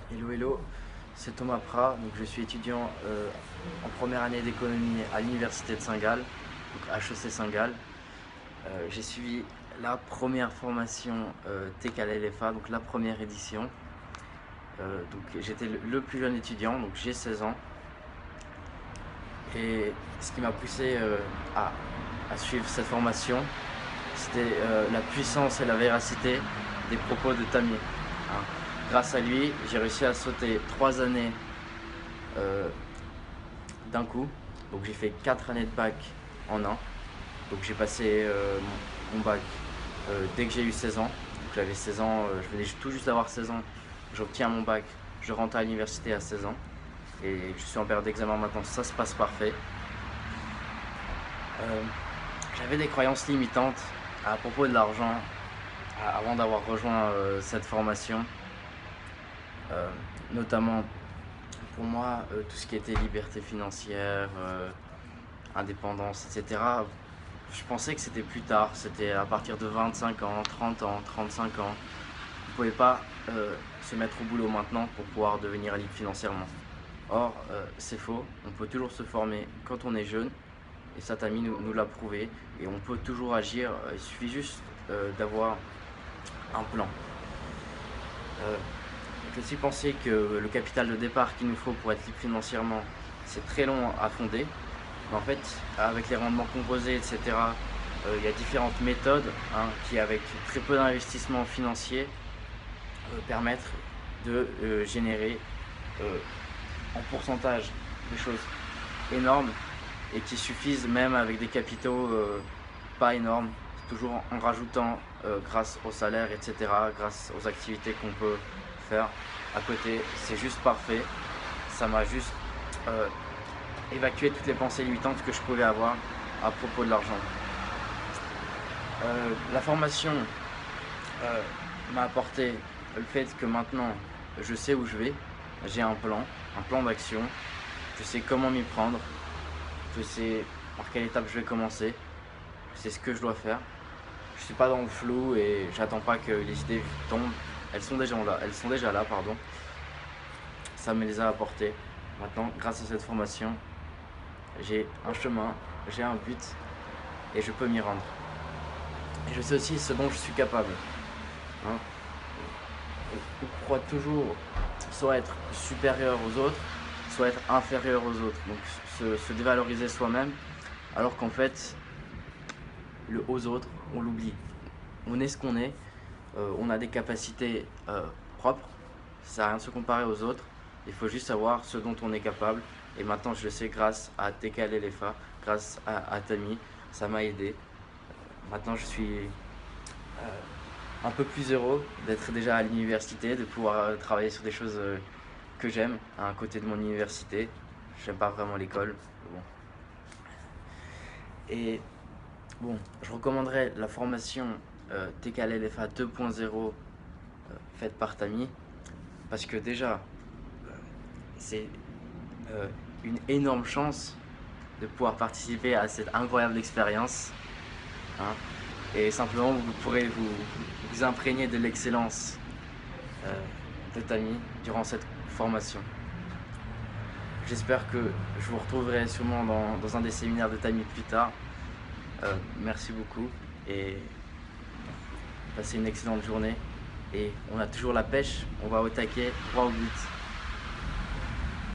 Hello, hello, c'est Thomas Prat. Donc, je suis étudiant en première année d'économie à l'université de Saint-Gall, donc HEC Saint-Gall. J'ai suivi la première formation TKLFA, donc la première édition. Donc j'étais le plus jeune étudiant, donc j'ai 16 ans. Et ce qui m'a poussé à suivre cette formation, c'était la puissance et la véracité des propos de Tami. Hein. Grâce à lui, j'ai réussi à sauter 3 années d'un coup. Donc j'ai fait 4 années de bac en un. Donc j'ai passé mon bac dès que j'ai eu 16 ans. Donc j'avais 16 ans, je venais tout juste d'avoir 16 ans. J'obtiens mon bac, je rentre à l'université à 16 ans. Et je suis en période d'examen maintenant, ça se passe parfait. J'avais des croyances limitantes à propos de l'argent avant d'avoir rejoint cette formation. Notamment pour moi, tout ce qui était liberté financière, indépendance, etc. Je pensais que c'était plus tard, c'était à partir de 25 ans, 30 ans, 35 ans. On ne pouvait pas se mettre au boulot maintenant pour pouvoir devenir libre financièrement. Or, c'est faux, on peut toujours se former quand on est jeune, et ça Tami nous l'a prouvé, et on peut toujours agir, il suffit juste d'avoir un plan. J'ai aussi pensé que le capital de départ qu'il nous faut pour être libre financièrement, c'est très long à fonder. Mais en fait, avec les rendements composés, etc., il y a différentes méthodes qui, avec très peu d'investissement financier, permettent de générer en pourcentage des choses énormes et qui suffisent même avec des capitaux pas énormes, toujours en rajoutant grâce au salaire, etc., grâce aux activités qu'on peut faire à côté. C'est juste parfait. Ça m'a juste évacué toutes les pensées limitantes que je pouvais avoir à propos de l'argent. La formation m'a apporté le fait que maintenant je sais où je vais, j'ai un plan d'action, je sais comment m'y prendre, je sais par quelle étape je vais commencer, je sais ce que je dois faire. Je suis pas dans le flou et j'attends pas que les idées tombent. Elles sont déjà là, pardon. Ça me les a apportées. Maintenant, grâce à cette formation, j'ai un chemin, j'ai un but et je peux m'y rendre. Et je sais aussi ce dont je suis capable. Hein. On croit toujours soit être supérieur aux autres, soit être inférieur aux autres. Donc se dévaloriser soi-même, alors qu'en fait, le aux autres, on l'oublie. On est ce qu'on est, on a des capacités propres, ça n'a rien de se comparer aux autres. Il faut juste savoir ce dont on est capable. Et maintenant, je le sais grâce à TKLFA, grâce à Tami, ça m'a aidé. Maintenant, je suis un peu plus heureux d'être déjà à l'université, de pouvoir travailler sur des choses que j'aime à côté de mon université. J'aime pas vraiment l'école. Bon. Et bon, je recommanderais la formation TKLFA 2.0 faite par Tami parce que déjà, c'est une énorme chance de pouvoir participer à cette incroyable expérience. Hein. Et simplement, vous pourrez vous imprégner de l'excellence de Tami durant cette formation. J'espère que je vous retrouverai sûrement dans un des séminaires de Tami plus tard. Merci beaucoup et passez une excellente journée. Et on a toujours la pêche, on va au taquet, droit au but.